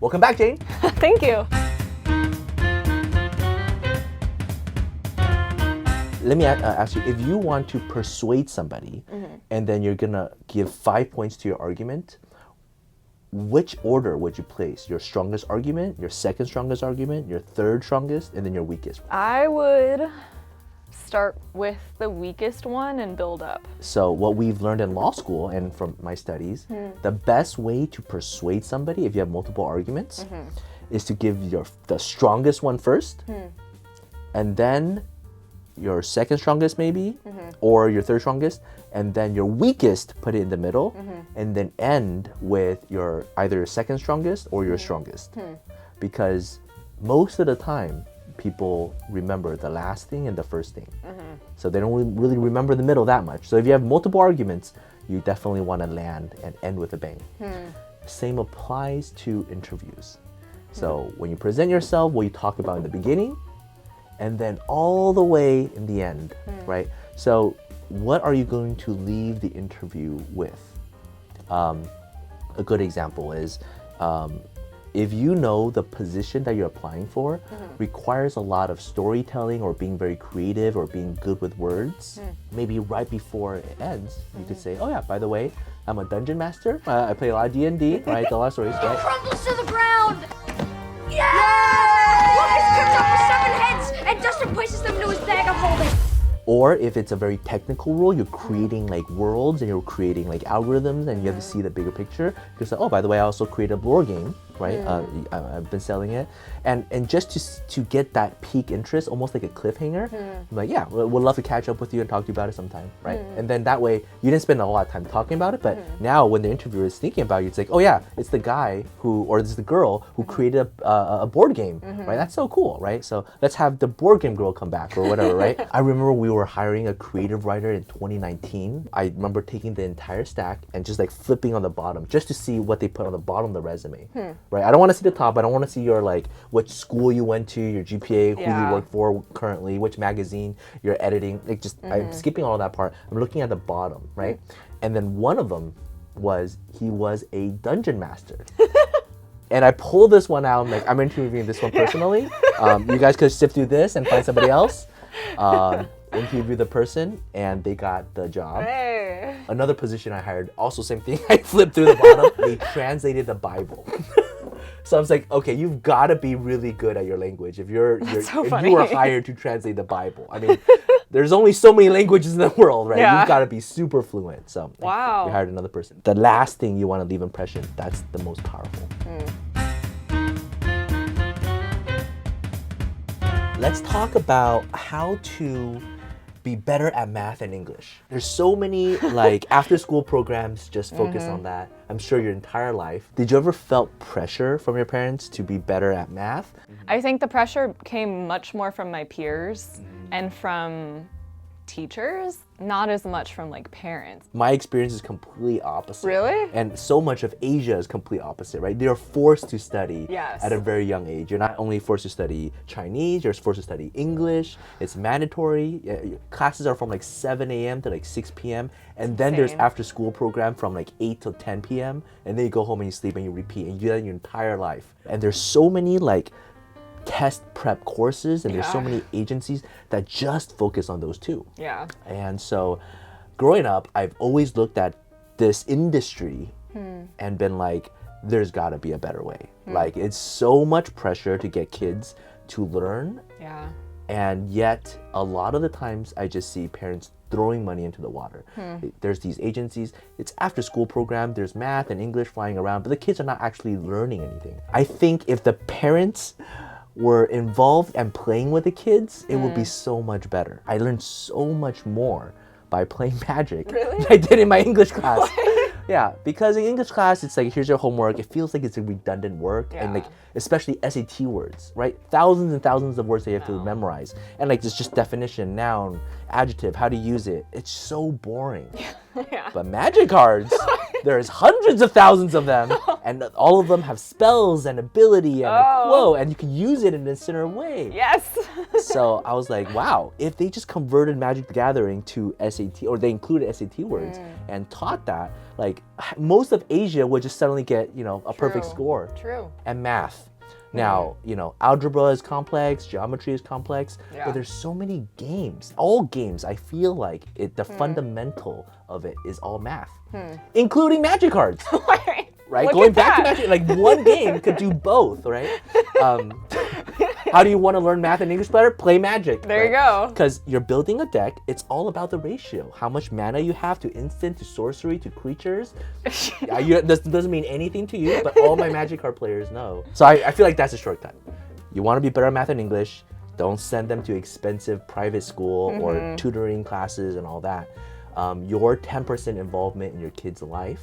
Welcome back, Jane. Thank you. Let me ask you, if you want to persuade somebody and then you're gonna give 5 points to your argument, which order would you place? Your strongest argument, your second strongest argument, your third strongest, and then your weakest? I would start with the weakest one and build up. So what we've learned in law school and from my studies, the best way to persuade somebody if you have multiple arguments is to give the strongest one first, and then your second strongest maybe, or your third strongest, and then your weakest, put it in the middle, and then end with your either your second strongest or your strongest. Because most of the time, people remember the last thing and the first thing. So they don't really remember the middle that much. So if you have multiple arguments, you definitely want to land and end with a bang. Same applies to interviews. So when you present yourself, what you talk about in the beginning, and then all the way in the end, right? So what are you going to leave the interview with? A good example is if you know the position that you're applying for requires a lot of storytelling or being very creative or being good with words, maybe right before it ends, you could say, oh yeah, by the way, I'm a dungeon master. I play a lot of D&D, right? A lot of stories, right? Crumbles to the ground! Lucas cuts off the 7 heads and Dustin places them into his bag of holding. Or if it's a very technical role, you're creating like worlds and you're creating like algorithms and you have to see the bigger picture. You're like, oh, by the way, I also created a board game, right? I've been selling it. And just to get that peak interest, almost like a cliffhanger, I'm like, yeah, we'd love to catch up with you and talk to you about it sometime, right? And then that way, you didn't spend a lot of time talking about it, but now when the interviewer is thinking about you, it's like, oh yeah, it's the guy who, or it's the girl who created a board game, right? That's so cool, right? So let's have the board game girl come back or whatever, right? I remember we were hiring a creative writer in 2019. I remember taking the entire stack and just like flipping on the bottom just to see what they put on the bottom of the resume, right? I don't want to see the top. I don't want to see your like which school you went to, your GPA, who you work for currently, which magazine you're editing. Like just I'm skipping all that part. I'm looking at the bottom, right? And then one of them was he was a dungeon master. And I pulled this one out. I'm like, I'm interviewing this one personally. You guys could sift through this and find somebody else. Interview the person and they got the job. Hey. Another position I hired, also same thing. I flipped through the bottom. They translated the Bible. So I was like, okay, you've got to be really good at your language if you were hired to translate the Bible. I mean, there's only so many languages in the world, right? Yeah. You've got to be super fluent. So Wow. we hired another person. The last thing you want to leave impression, that's the most powerful. Let's talk about how to be better at math and English. There's so many like after school programs just focus on that. I'm sure your entire life. Did you ever felt pressure from your parents to be better at math? I think the pressure came much more from my peers and from teachers, not as much from like parents. My experience is completely opposite. Really? And so much of Asia is complete opposite, right? They're forced to study Yes. at a very young age. You're not only forced to study Chinese, you're forced to study English. It's mandatory. Classes are from like 7 a.m. to like 6 p.m. And then there's insane. after school program from like 8 to 10 p.m. And then you go home and you sleep and you repeat and you do that your entire life. And there's so many like test prep courses and there's so many agencies that just focus on those two. Yeah. And so growing up, I've always looked at this industry and been like, there's gotta be a better way. Like it's so much pressure to get kids to learn. Yeah. And yet a lot of the times I just see parents throwing money into the water. There's these agencies, it's after school program, there's math and English flying around, but the kids are not actually learning anything. I think if the parents were involved and playing with the kids, it would be so much better. I learned so much more by playing Magic than I did in my English class. Yeah, because in English class, it's like, here's your homework. It feels like it's a redundant work. And like, especially SAT words, right? Thousands and thousands of words that you have to memorize. And like, it's just definition, noun, adjective, how to use it. It's so boring. Yeah. But magic cards, there's hundreds of thousands of them, and all of them have spells and ability and a quote, and you can use it in a certain way. Yes. So I was like, wow, if they just converted Magic the Gathering to SAT, or they included SAT words and taught that, like most of Asia would just suddenly get, you know, a perfect score. True. And math. Now, you know, algebra is complex, geometry is complex, but there's so many games. All games, I feel like the fundamental of it is all math, including magic cards. Right? Look Going at back to that. magic, like one game could do both, right? How do you want to learn math and English better? Play magic. There you go. Because you're building a deck, it's all about the ratio. How much mana you have to instant, to sorcery, to creatures. This doesn't mean anything to you, but all my magic card players know. So I feel like that's a shortcut. You want to be better at math and English, don't send them to expensive private school or tutoring classes and all that. Your 10% involvement in your kid's life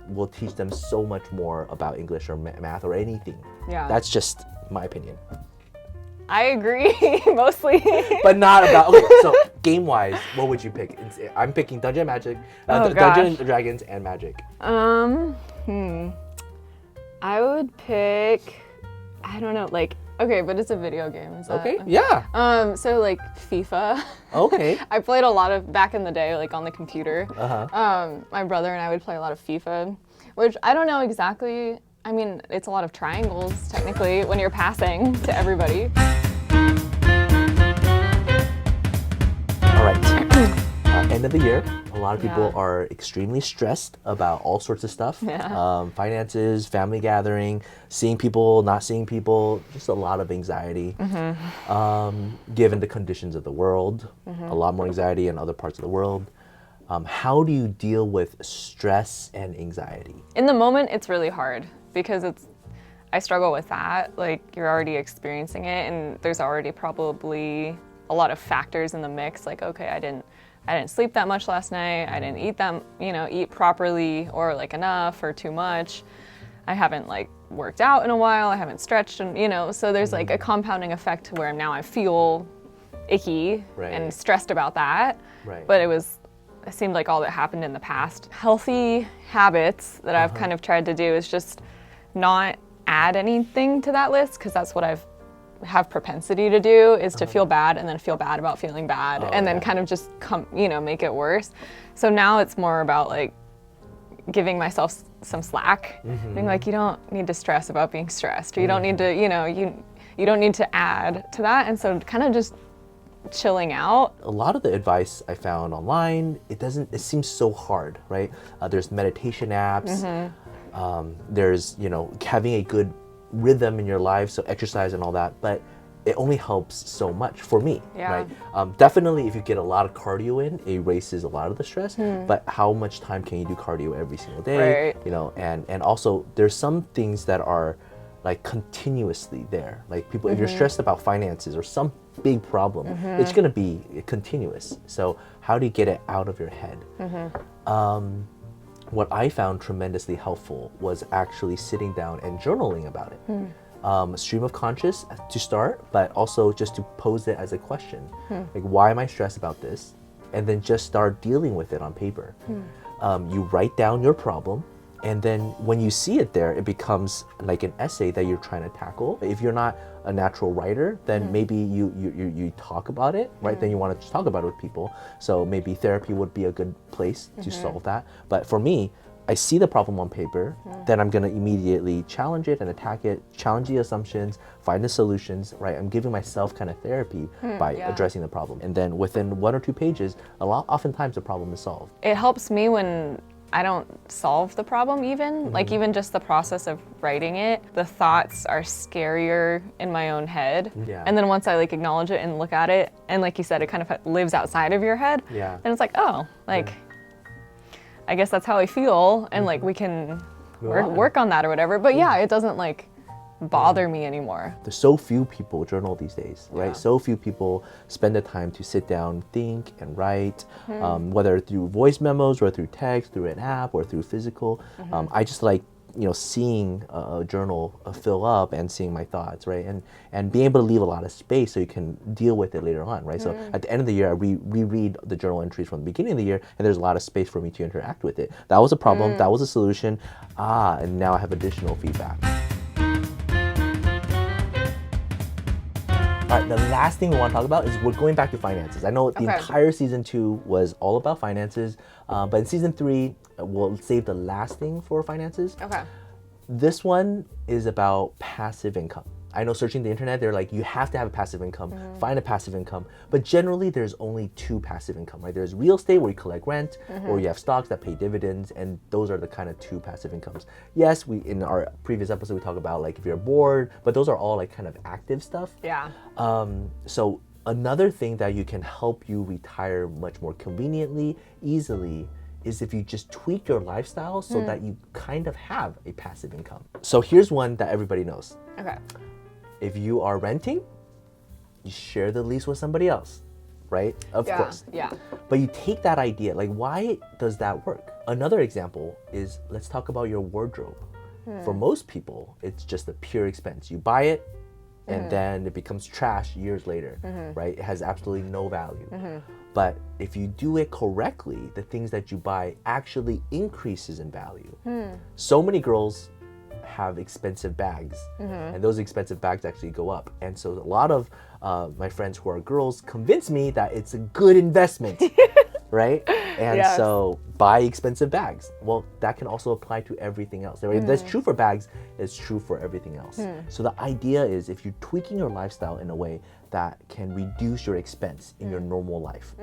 will teach them so much more about English or math or anything. Yeah. That's just my opinion. I agree, mostly. But not about, okay, so game-wise, what would you pick? I'm picking Dungeon and Magic, Dungeons and Dragons and Magic. I would pick, I don't know, like, okay, but it's a video game. Is that, Okay, yeah. So like FIFA. Okay. I played a lot of, back in the day, like on the computer. My brother and I would play a lot of FIFA, which I don't know exactly. I mean, it's a lot of triangles, technically, when you're passing to everybody. All right. End of the year. A lot of people are extremely stressed about all sorts of stuff. Finances, family gathering, seeing people, not seeing people, just a lot of anxiety. Given the conditions of the world, a lot more anxiety in other parts of the world. How do you deal with stress and anxiety? In the moment, it's really hard because I struggle with that. Like, you're already experiencing it, and there's already probably a lot of factors in the mix. Like, okay, I didn't sleep that much last night. I didn't eat properly or like enough or too much. I haven't like worked out in a while. I haven't stretched, and so there's like a compounding effect where now I feel icky and stressed about that. But it seemed like all that happened in the past. Healthy habits that I've kind of tried to do is just not add anything to that list, because that's what have propensity to do, is to feel bad and then feel bad about feeling bad and then kind of just make it worse. So now it's more about like giving myself some slack, being like, you don't need to stress about being stressed, or you don't need to, you don't need to add to that. And so kind of just chilling out. A lot of the advice I found online, it seems so hard, right? There's meditation apps, there's, having a good rhythm in your life, so exercise and all that, but it only helps so much for me, right? Definitely if you get a lot of cardio in, it erases a lot of the stress, but how much time can you do cardio every single day? And also there's some things that are like continuously there. Like people, if you're stressed about finances or some big problem, it's gonna be continuous. So how do you get it out of your head? What I found tremendously helpful was actually sitting down and journaling about it. Stream of conscious to start, but also just to pose it as a question. Like, why am I stressed about this? And then just start dealing with it on paper. You write down your problem, and then when you see it there, it becomes like an essay that you're trying to tackle. If you're not a natural writer, then maybe you talk about it, right? Then you want to just talk about it with people. So maybe therapy would be a good place to solve that. But for me, I see the problem on paper, then I'm gonna immediately challenge it and attack it, challenge the assumptions, find the solutions, right? I'm giving myself kind of therapy by addressing the problem. And then within 1 or 2 pages, oftentimes the problem is solved. It helps me when I don't solve the problem even, like even just the process of writing it, the thoughts are scarier in my own head. And then once I like acknowledge it and look at it, and like you said, it kind of lives outside of your head, then it's like, oh, like, I guess that's how I feel, and like we can work on that or whatever. But yeah, it doesn't like bother me anymore. There's so few people journal these days, right? So few people spend the time to sit down, think, and write, whether through voice memos or through text, through an app or through physical. I just like seeing a journal fill up and seeing my thoughts, right? And being able to leave a lot of space so you can deal with it later on, right? So at the end of the year, I reread the journal entries from the beginning of the year, and there's a lot of space for me to interact with it. That was a problem. That was a solution. And now I have additional feedback. All right, the last thing we want to talk about is we're going back to finances. I know the entire season 2 was all about finances, but in season 3, we'll save the last thing for finances. Okay. This one is about passive income. I know searching the internet, they're like, you have to have a passive income, find a passive income. But generally, there's only 2 passive income, right? There's real estate where you collect rent, or you have stocks that pay dividends, and those are the kind of 2 passive incomes. Yes, in our previous episode, we talk about like if you're bored, but those are all like kind of active stuff. Yeah. So another thing that you can help you retire much more conveniently, easily, is if you just tweak your lifestyle so that you kind of have a passive income. So here's one that everybody knows. Okay. If you are renting, you share the lease with somebody else, right? Of course. Yeah. But you take that idea, like why does that work? Another example is, let's talk about your wardrobe. For most people, it's just a pure expense. You buy it, and then it becomes trash years later, right? It has absolutely no value. But if you do it correctly, the things that you buy actually increases in value. So many girls have expensive bags, and those expensive bags actually go up. And so a lot of my friends who are girls convince me that it's a good investment, right? And so buy expensive bags. Well, that can also apply to everything else. If that's true for bags, it's true for everything else. So the idea is, if you're tweaking your lifestyle in a way that can reduce your expense in your normal life,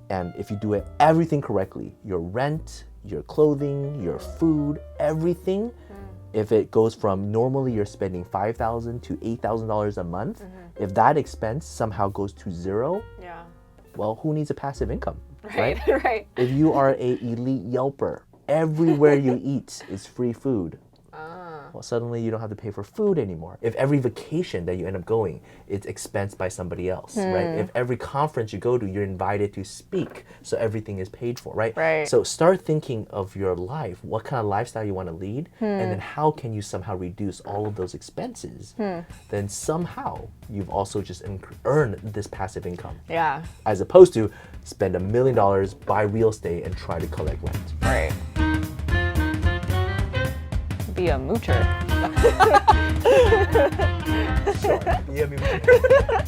and if you do everything correctly, your rent, your clothing, your food, everything, if it goes from normally you're spending $5,000 to $8,000 a month, if that expense somehow goes to 0, well, who needs a passive income, right? Right. If you are a elite Yelper, everywhere you eat is free food. Well, suddenly you don't have to pay for food anymore. If every vacation that you end up going, it's expensed by somebody else, right? If every conference you go to, you're invited to speak, so everything is paid for, right? Right. So start thinking of your life, what kind of lifestyle you want to lead, and then how can you somehow reduce all of those expenses? Then somehow you've also just earned this passive income. Yeah. As opposed to spend $1 million, buy real estate, and try to collect rent. Right. Be a moocher. Sure. Be a moocher.